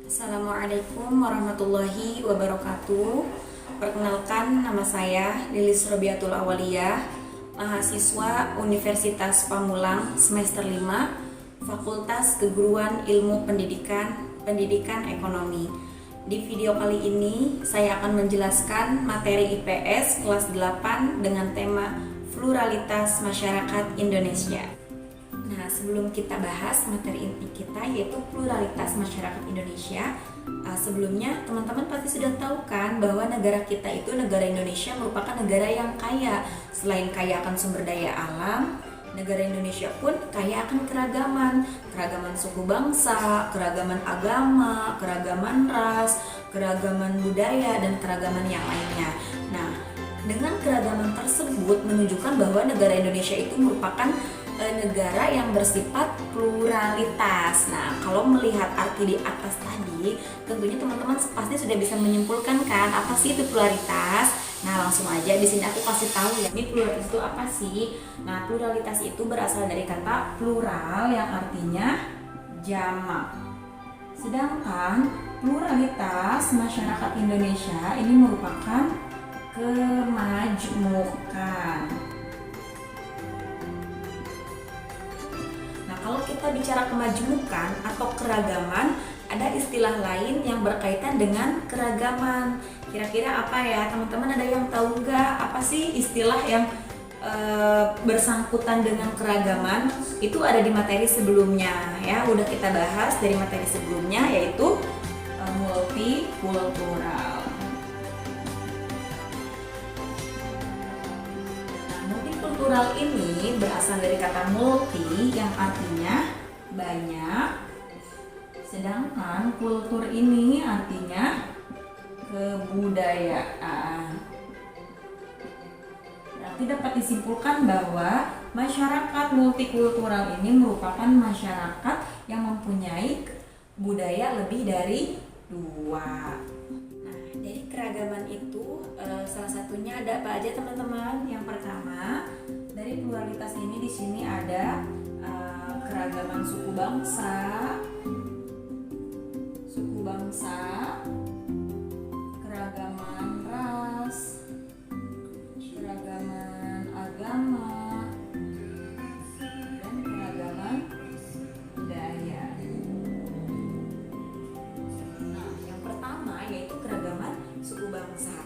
Assalamualaikum warahmatullahi wabarakatuh. Perkenalkan, nama saya Lilis Robiatul Awaliyah, mahasiswa Universitas Pamulang semester 5, Fakultas Keguruan Ilmu Pendidikan Ekonomi. Di video kali ini saya akan menjelaskan materi IPS kelas 8 dengan tema Pluralitas Masyarakat Indonesia. Nah, sebelum kita bahas materi inti kita yaitu pluralitas masyarakat Indonesia, sebelumnya teman-teman pasti sudah tahu kan bahwa negara kita itu, negara Indonesia, merupakan negara yang kaya. Selain kaya akan sumber daya alam, negara Indonesia pun kaya akan keragaman suku bangsa, keragaman agama, keragaman ras, keragaman budaya, dan keragaman yang lainnya. Nah, dengan keragaman tersebut menunjukkan bahwa negara Indonesia itu merupakan negara yang bersifat pluralitas. Nah, kalau melihat arti di atas tadi, tentunya teman-teman pasti sudah bisa menyimpulkan kan apa sih itu pluralitas. Nah, langsung aja di sini aku kasih tahu ya. Ini pluralitas itu apa sih? Nah, pluralitas itu berasal dari kata plural yang artinya jamak. Sedangkan pluralitas masyarakat Indonesia ini merupakan kemajmukan. Kalau kita bicara kemajmukan atau keragaman, ada istilah lain yang berkaitan dengan keragaman. Kira-kira apa ya teman-teman, ada yang tahu nggak apa sih istilah yang bersangkutan dengan keragaman? Itu ada di materi sebelumnya ya, udah kita bahas dari materi sebelumnya, yaitu multikultural. Kultural ini berasal dari kata multi yang artinya banyak, sedangkan kultur ini artinya kebudayaan. Berarti dapat disimpulkan bahwa masyarakat multikultural ini merupakan masyarakat yang mempunyai budaya lebih dari dua. Nah, dari keragaman itu salah satunya ada apa aja teman-teman? Yang pertama, dari pluralitas ini di sini ada keragaman suku bangsa, keragaman ras, keragaman agama, dan keragaman budaya. Nah, yang pertama yaitu keragaman suku bangsa.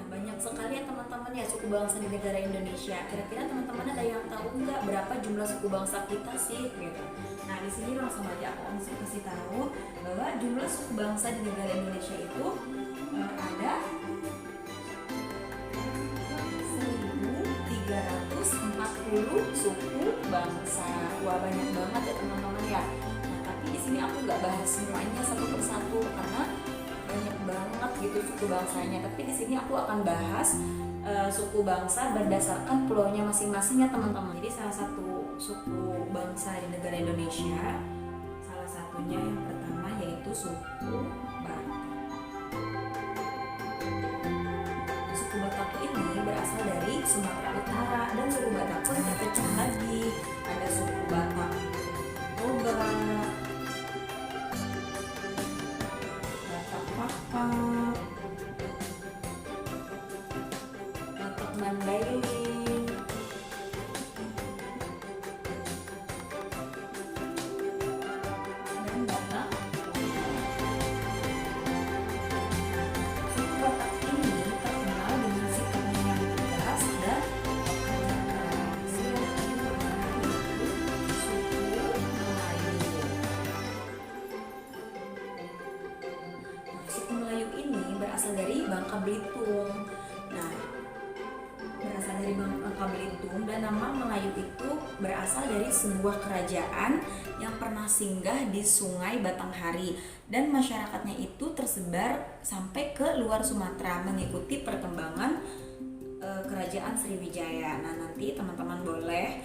Banyak sekali ya teman-teman ya suku bangsa di negara Indonesia. Kira-kira teman-teman ada yang tahu nggak berapa jumlah suku bangsa kita sih gitu. Nah, di sini langsung aja aku kasih tahu bahwa jumlah suku bangsa di negara Indonesia itu ada 1.340 suku bangsa. Wah, banyak banget ya teman-teman ya. Nah, tapi di sini aku nggak bahas semuanya satu persatu karena banyak banget gitu suku bangsanya. Tapi di sini aku akan bahas suku bangsa berdasarkan pulaunya masing-masing ya teman-teman. Jadi salah satu suku bangsa di negara Indonesia, salah satunya yang pertama yaitu suku Batak. Suku Batak ini berasal dari Sumatera Utara, dan suku Batak pun terpecah lagi. Ada suku Batak Toba, Batak Papak, Batak Mandailing, dan Batak. Suku Batak ini terkenal dengan sikapnya yang tegas dan pekerja keras. Suku Melayu. Suku Melayu ini berasal dari Bangka Belitung. Nah, berasal dari Bangka Belitung, dan nama Melayu itu berasal dari sebuah kerajaan yang pernah singgah di Sungai Batanghari, dan masyarakatnya itu tersebar sampai ke luar Sumatera mengikuti perkembangan kerajaan Sriwijaya. Nah, nanti teman-teman boleh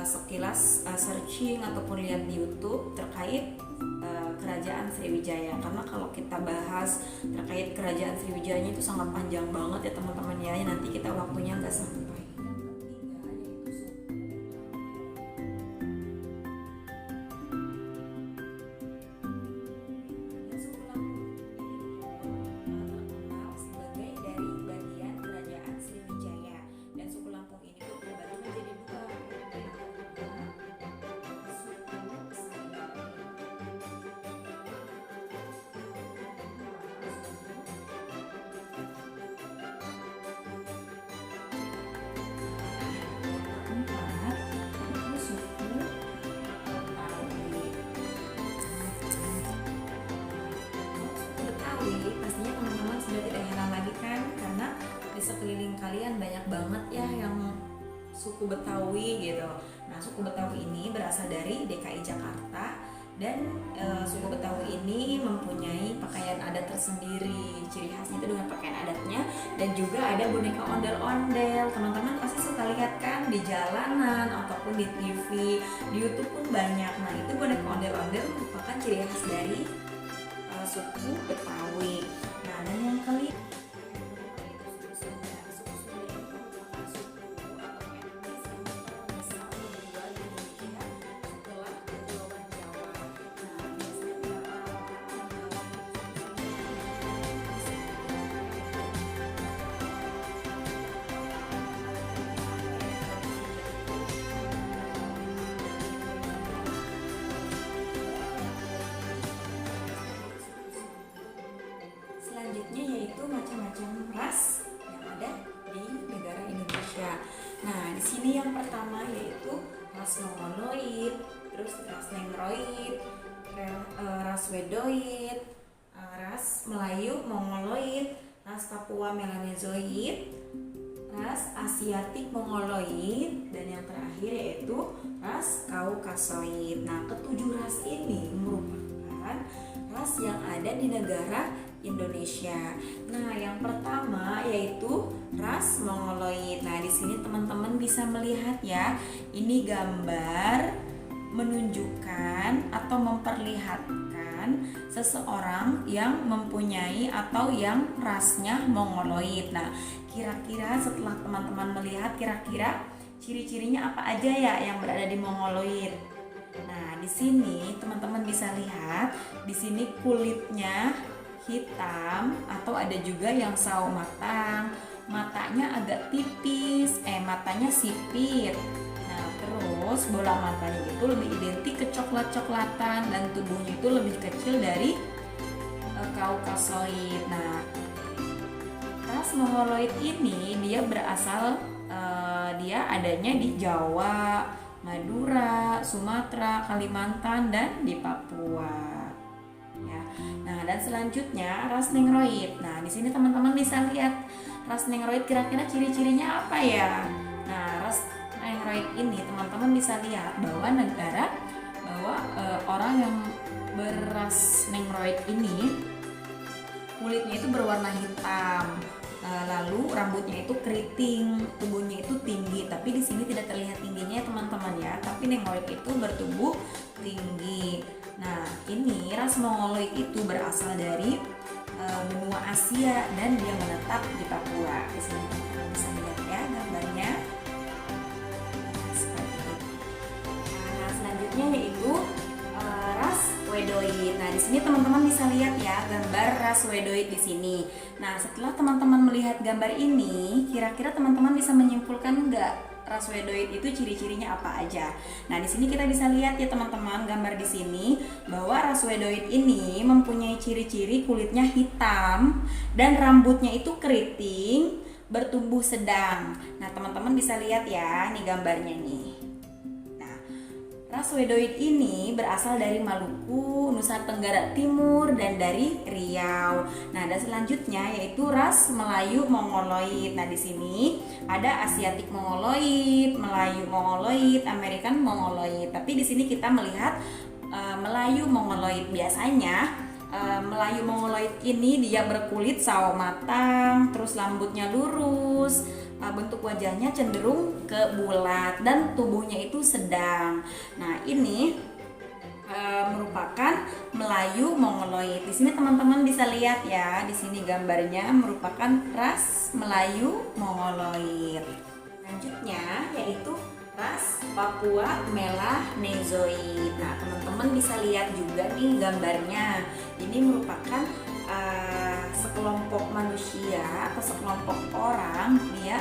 sekilas searching ataupun lihat di YouTube terkait kerajaan Sriwijaya, karena kalau kita bahas terkait kerajaan Sriwijaya itu sangat panjang banget ya teman-teman ya, nanti kita waktunya nggak sampai. Yang ketiga yaitu suku sekeliling kalian banyak banget ya yang suku Betawi gitu. Nah, suku Betawi ini berasal dari DKI Jakarta dan suku Betawi ini mempunyai pakaian adat tersendiri. Ciri khasnya itu dengan pakaian adatnya, dan juga ada boneka ondel-ondel. Teman-teman pasti suka lihat kan di jalanan ataupun di TV, di YouTube pun banyak. Nah, itu boneka ondel-ondel merupakan ciri khas dari suku Betawi. Nah, dan yang kelima, selanjutnya yaitu macam-macam ras yang ada di negara Indonesia. Nah, di sini yang pertama yaitu ras Mongoloid, terus ras Negroid, ras Wedoid, ras Melayu Mongoloid, ras Papua Melanezoid, ras Asiatik Mongoloid, dan yang terakhir yaitu ras Kaukasoid. Nah, ketujuh ras ini merupakan ras yang ada di negara Indonesia. Nah, yang pertama yaitu ras Mongoloid. Nah, di sini teman-teman bisa melihat ya, ini gambar menunjukkan atau memperlihatkan seseorang yang mempunyai atau yang rasnya Mongoloid. Nah, kira-kira setelah teman-teman melihat, kira-kira ciri-cirinya apa aja ya yang berada di Mongoloid? Nah, di sini teman-teman bisa lihat, di sini kulitnya hitam atau ada juga yang sawo matang, matanya agak tipis, matanya sipit. Nah, terus bola matanya itu lebih identik kecoklat-coklatan dan tubuhnya itu lebih kecil dari Kaukasoid. Nah, ras Mongoloid ini dia berasal dia adanya di Jawa, Madura, Sumatera, Kalimantan, dan di Papua. Ya. Nah, dan selanjutnya ras Negroid. Nah, di sini teman-teman bisa lihat ras Negroid, kira-kira ciri-cirinya apa ya? Nah, ras Negroid ini teman-teman bisa lihat bahwa orang yang beras Negroid ini kulitnya itu berwarna hitam. Lalu rambutnya itu keriting, tubuhnya itu tinggi, tapi di sini tidak terlihat tingginya ya teman-teman ya, tapi Negroid itu bertubuh tinggi. Nah, ini ras Mongoloid itu berasal dari benua Asia dan dia menetap di Papua. Di sini teman-teman bisa lihat ya gambarnya. Seperti itu. Nah, selanjutnya yaitu ras Wedoid. Nah, di sini teman-teman bisa lihat ya gambar ras Wedoid di sini. Nah, setelah teman-teman melihat gambar ini, kira-kira teman-teman bisa menyimpulkan nggak ras Wedoid itu ciri-cirinya apa aja? Nah, di sini kita bisa lihat ya teman-teman gambar di sini bahwa ras Wedoid ini mempunyai ciri-ciri kulitnya hitam dan rambutnya itu keriting, bertumbuh sedang. Nah, teman-teman bisa lihat ya nih gambarnya nih. Ras Wedoid ini berasal dari Maluku, Nusa Tenggara Timur, dan dari Riau. Nah, dan selanjutnya yaitu ras Melayu Mongoloid. Nah, di sini ada Asiatik Mongoloid, Melayu Mongoloid, American Mongoloid. Tapi di sini kita melihat Melayu Mongoloid. Biasanya Melayu Mongoloid ini dia berkulit sawo matang, terus rambutnya lurus, bentuk wajahnya cenderung ke bulat dan tubuhnya itu sedang. Nah, ini merupakan Melayu Mongoloid. Di sini teman-teman bisa lihat ya, di sini gambarnya merupakan ras Melayu Mongoloid. Selanjutnya yaitu ras Papua Melanezoid. Nah, teman-teman bisa lihat juga nih gambarnya. Ini merupakan sekelompok manusia atau sekelompok orang, dia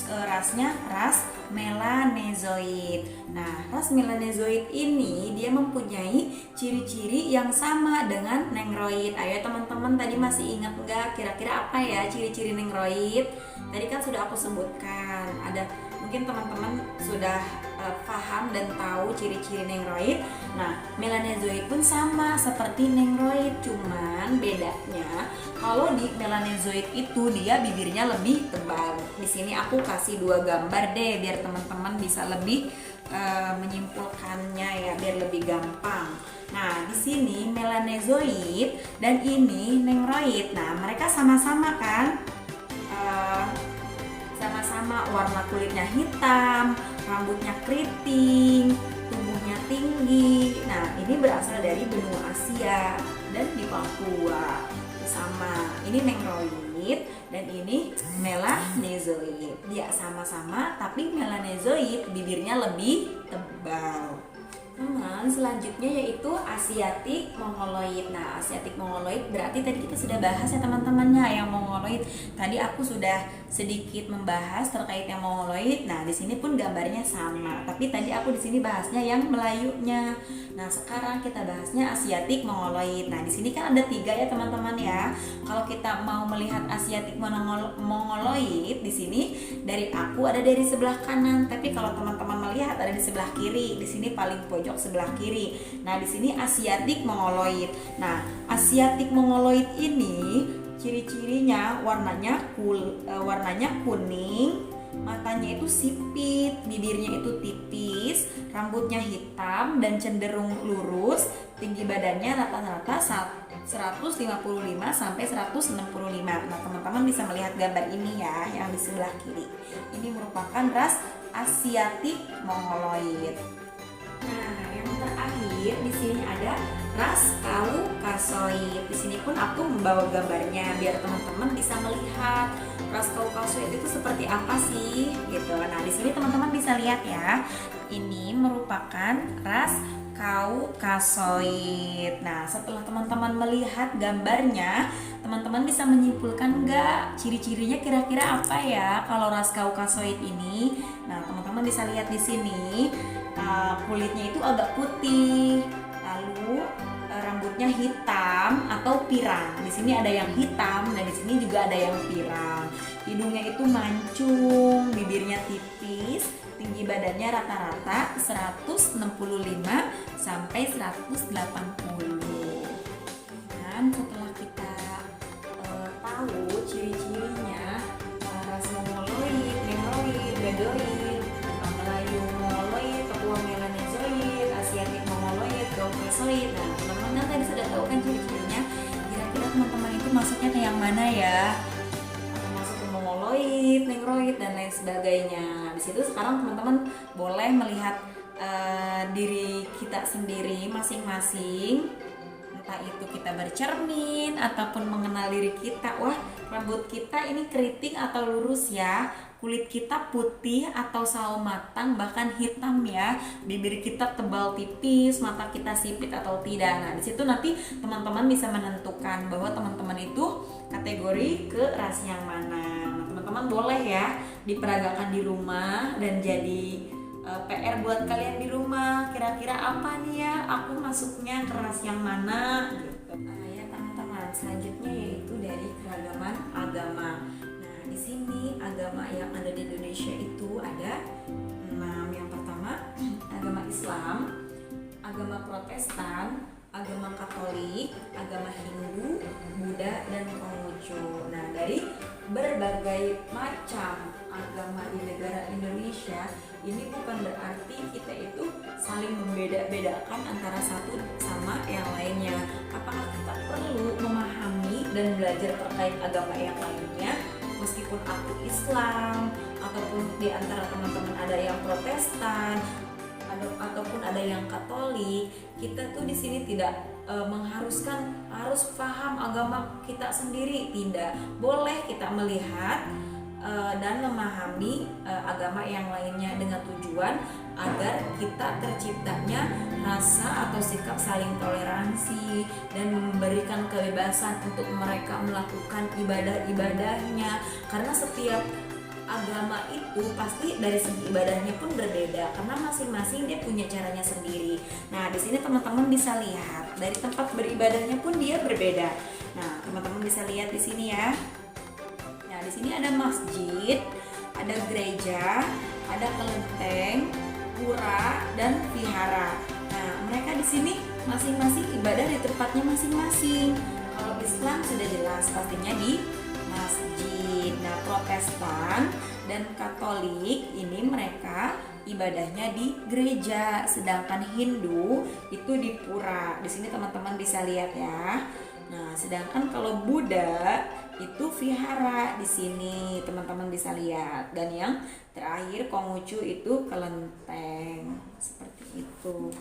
rasnya ras Melanezoid. Nah, ras Melanezoid ini dia mempunyai ciri-ciri yang sama dengan Negroid. Ayo teman-teman, tadi masih ingat nggak kira-kira apa ya ciri-ciri Negroid? Tadi kan sudah aku sebutkan. Ada mungkin teman-teman sudah paham dan tahu ciri-ciri Negroid. Nah, Melanezoid pun sama seperti Negroid, cuman bedanya kalau di Melanozoid itu dia bibirnya lebih tebal. Di sini aku kasih 2 gambar deh biar teman-teman bisa lebih menyimpulkannya ya, biar lebih gampang. Nah, di sini Melanozoid dan ini Nengroid. Nah, mereka sama-sama kan? Sama-sama warna kulitnya hitam, rambutnya keriting, tubuhnya tinggi. Nah, ini berasal dari benua Asia dan di Papua. Sama, ini Nengroid dan ini Melanozoid. Dia sama-sama, tapi Melanozoid bibirnya lebih tebal. Selanjutnya yaitu Asiatic Mongoloid. Nah, Asiatic Mongoloid berarti tadi kita sudah bahas ya teman-temannya yang Mongoloid. Tadi aku sudah sedikit membahas terkait yang Mongoloid. Nah, di sini pun gambarnya sama. Tapi tadi aku di sini bahasnya yang Melayunya. Nah, sekarang kita bahasnya Asiatic Mongoloid. Nah, di sini kan ada 3 ya teman-teman ya. Kalau kita mau melihat Asiatic Mongoloid di sini dari aku ada dari sebelah kanan. Tapi kalau teman-teman melihat ada di sebelah kiri. Di sini paling pojok sebelah kiri. Nah, di sini Asiatic Mongoloid. Nah, Asiatic Mongoloid ini ciri-cirinya warnanya kuning, matanya itu sipit, bibirnya itu tipis, rambutnya hitam dan cenderung lurus, tinggi badannya rata-rata 155 sampai 165. Nah, teman-teman bisa melihat gambar ini ya yang di sebelah kiri. Ini merupakan ras Asiatic Mongoloid. Nah, yang terakhir di sini ada ras Kaukasoid. Di sini pun aku membawa gambarnya biar teman-teman bisa melihat ras Kaukasoid itu seperti apa sih, gitu. Nah, di sini teman-teman bisa lihat ya. Ini merupakan ras Kaukasoid. Nah, setelah teman-teman melihat gambarnya, teman-teman bisa menyimpulkan nggak ciri-cirinya kira-kira apa ya kalau ras Kaukasoid ini? Nah, teman-teman bisa lihat di sini. Kulitnya itu agak putih, lalu rambutnya hitam atau pirang. Di sini ada yang hitam dan di sini juga ada yang pirang. Hidungnya itu mancung, bibirnya tipis, tinggi badannya rata-rata 165 sampai 180. Dan setelah kita tahu ciri-cirinya ras Mongoloid, Nengroid, Gadoid, Melayu Mongoloid, Papua Melanozoid, Asiatic Mongoloid, Kaukasoid. Nah, teman-teman tadi sudah tahu kan ciri-cirinya. Kira-kira teman-teman itu masuknya ke yang mana ya? Masuk ke Mongoloid, Nengroid dan lain sebagainya. Di situ sekarang teman-teman boleh melihat diri kita sendiri masing-masing. Entah itu kita bercermin ataupun mengenal diri kita. Wah, rambut kita ini keriting atau lurus ya, kulit kita putih atau sawo matang bahkan hitam ya, bibir kita tebal tipis, mata kita sipit atau tidak. Nah, di situ nanti teman-teman bisa menentukan bahwa teman-teman itu kategori ke ras yang mana. Nah, teman-teman boleh ya diperagakan di rumah dan jadi PR buat kalian di rumah, kira-kira apa nih ya aku masuknya ke ras yang mana gitu. Ya teman-teman, selanjutnya yaitu dari keragaman agama. Nah, di sini agama yang ada di Indonesia itu ada 6. Yang pertama agama Islam, agama Protestan, agama Katolik, agama Hindu, Buddha, dan Konghucu. Nah, dari berbagai macam agama di negara Indonesia ini bukan berarti kita itu saling membeda-bedakan antara satu sama yang lainnya. Apakah kita perlu memahami dan belajar terkait agama yang lainnya? Meskipun aku Islam ataupun di antara teman-teman ada yang Protestan ataupun ada yang Katolik, kita tuh di sini tidak mengharuskan harus paham agama kita sendiri. Tidak, boleh kita melihat dan memahami agama yang lainnya dengan tujuan agar kita terciptanya rasa atau sikap saling toleransi dan memberikan kebebasan untuk mereka melakukan ibadah-ibadahnya, karena setiap agama itu pasti dari segi ibadahnya pun berbeda karena masing-masing dia punya caranya sendiri. Nah, di sini teman-teman bisa lihat dari tempat beribadahnya pun dia berbeda. Nah, teman-teman bisa lihat di sini ya. Nah, di sini ada masjid, ada gereja, ada kelenteng, pura, dan vihara. Nah, mereka di sini masing-masing ibadah di tempatnya masing-masing. Kalau Islam kelas, pastinya di masjid. Nah, Protestan dan Katolik ini mereka ibadahnya di gereja, sedangkan Hindu itu di pura. Di sini teman-teman bisa lihat ya. Nah, sedangkan kalau Buddha itu vihara di sini teman-teman bisa lihat. Dan yang terakhir Konghucu itu kelenteng. Seperti itu.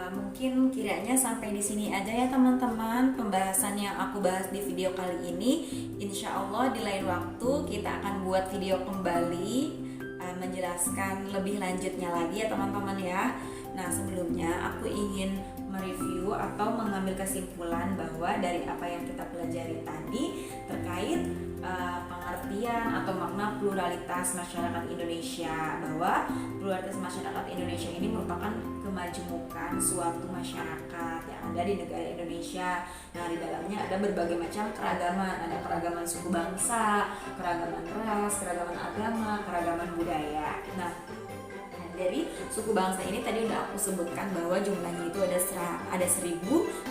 Mungkin kiranya sampai di sini aja ya teman-teman pembahasan yang aku bahas di video kali ini. Insya Allah di lain waktu kita akan buat video kembali menjelaskan lebih lanjutnya lagi ya teman-teman ya. Nah, sebelumnya aku ingin mereview atau mengambil kesimpulan bahwa dari apa yang kita pelajari tadi terkait pengertian atau makna pluralitas masyarakat Indonesia, bahwa pluralitas masyarakat Indonesia ini merupakan kemajemukan suatu masyarakat yang ada di negara Indonesia. Nah, di dalamnya ada berbagai macam keragaman, ada keragaman suku bangsa, keragaman ras, keragaman agama, keragaman budaya. Nah, dari suku bangsa ini tadi udah aku sebutkan bahwa jumlahnya itu ada 1.340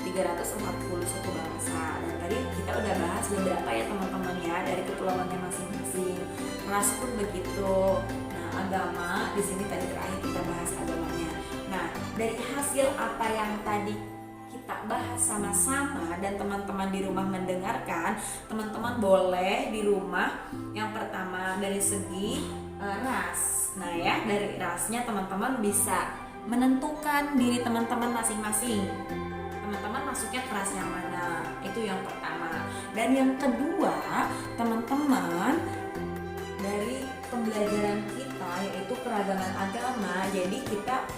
suku bangsa, dan tadi kita udah bahas beberapa ya teman-teman ya dari kepulauannya masing-masing. Ras pun begitu. Nah, agama di sini tadi terakhir kita bahas agamanya. Nah, dari hasil apa yang tadi kita bahas sama-sama dan teman-teman di rumah mendengarkan, teman-teman boleh di rumah yang pertama dari segi ras. Nah ya, dari rasnya teman-teman bisa menentukan diri teman-teman masing-masing. Teman-teman masuknya ke ras yang mana? Itu yang pertama. Dan yang kedua, teman-teman dari pembelajaran kita yaitu keragaman agama. Jadi kita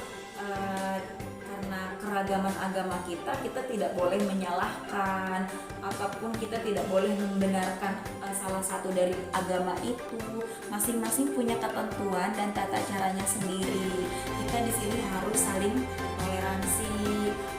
karena keragaman agama kita tidak boleh menyalahkan ataupun kita tidak boleh membenarkan salah satu dari agama itu. Masing-masing punya ketentuan dan tata caranya sendiri. Kita di sini harus saling toleransi,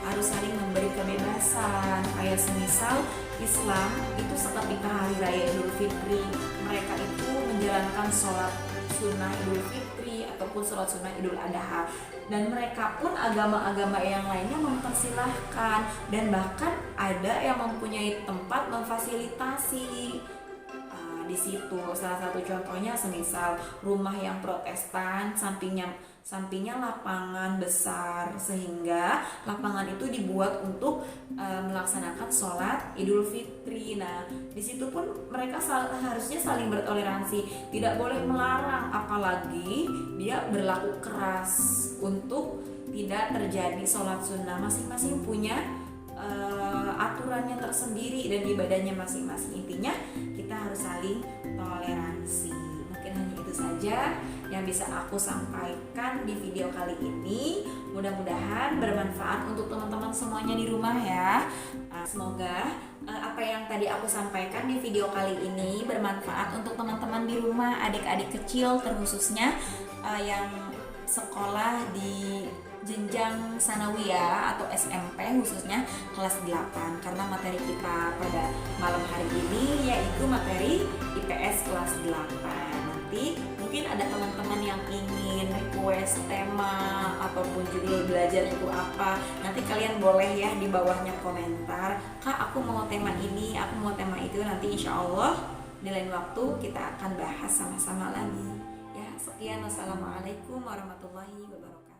harus saling memberi kebebasan. Kayak semisal Islam itu seketika hari raya Idul Fitri, mereka itu menjalankan sholat sunnah Idul Fitri ataupun sholat sunnah Idul Adha, dan mereka pun agama-agama yang lainnya mempersilahkan, dan bahkan ada yang mempunyai tempat memfasilitasi di situ. Salah satu contohnya semisal rumah yang Protestan, sampingnya lapangan besar, sehingga lapangan itu dibuat untuk melaksanakan sholat Idul Fitri. Nah, di situ pun mereka harusnya saling bertoleransi, tidak boleh melarang, apalagi dia berlaku keras untuk tidak terjadi sholat sunnah. Masing-masing punya aturannya tersendiri dan ibadahnya masing-masing. Intinya kita harus saling toleransi. Mungkin hanya itu saja yang bisa aku sampaikan di video kali ini. Mudah-mudahan bermanfaat untuk teman-teman semuanya di rumah ya. Semoga apa yang tadi aku sampaikan di video kali ini bermanfaat untuk teman-teman di rumah, adik-adik kecil terkhususnya yang sekolah di jenjang sanawiyah atau SMP, khususnya kelas 8, karena materi kita pada malam hari ini yaitu materi IPS kelas 8. Nanti mungkin ada teman-teman yang ingin request tema ataupun judul belajar itu apa, nanti kalian boleh ya di bawahnya komentar, Kak aku mau tema ini, aku mau tema itu. Nanti insya Allah di lain waktu kita akan bahas sama-sama lagi ya. Sekian, wassalamualaikum warahmatullahi wabarakatuh.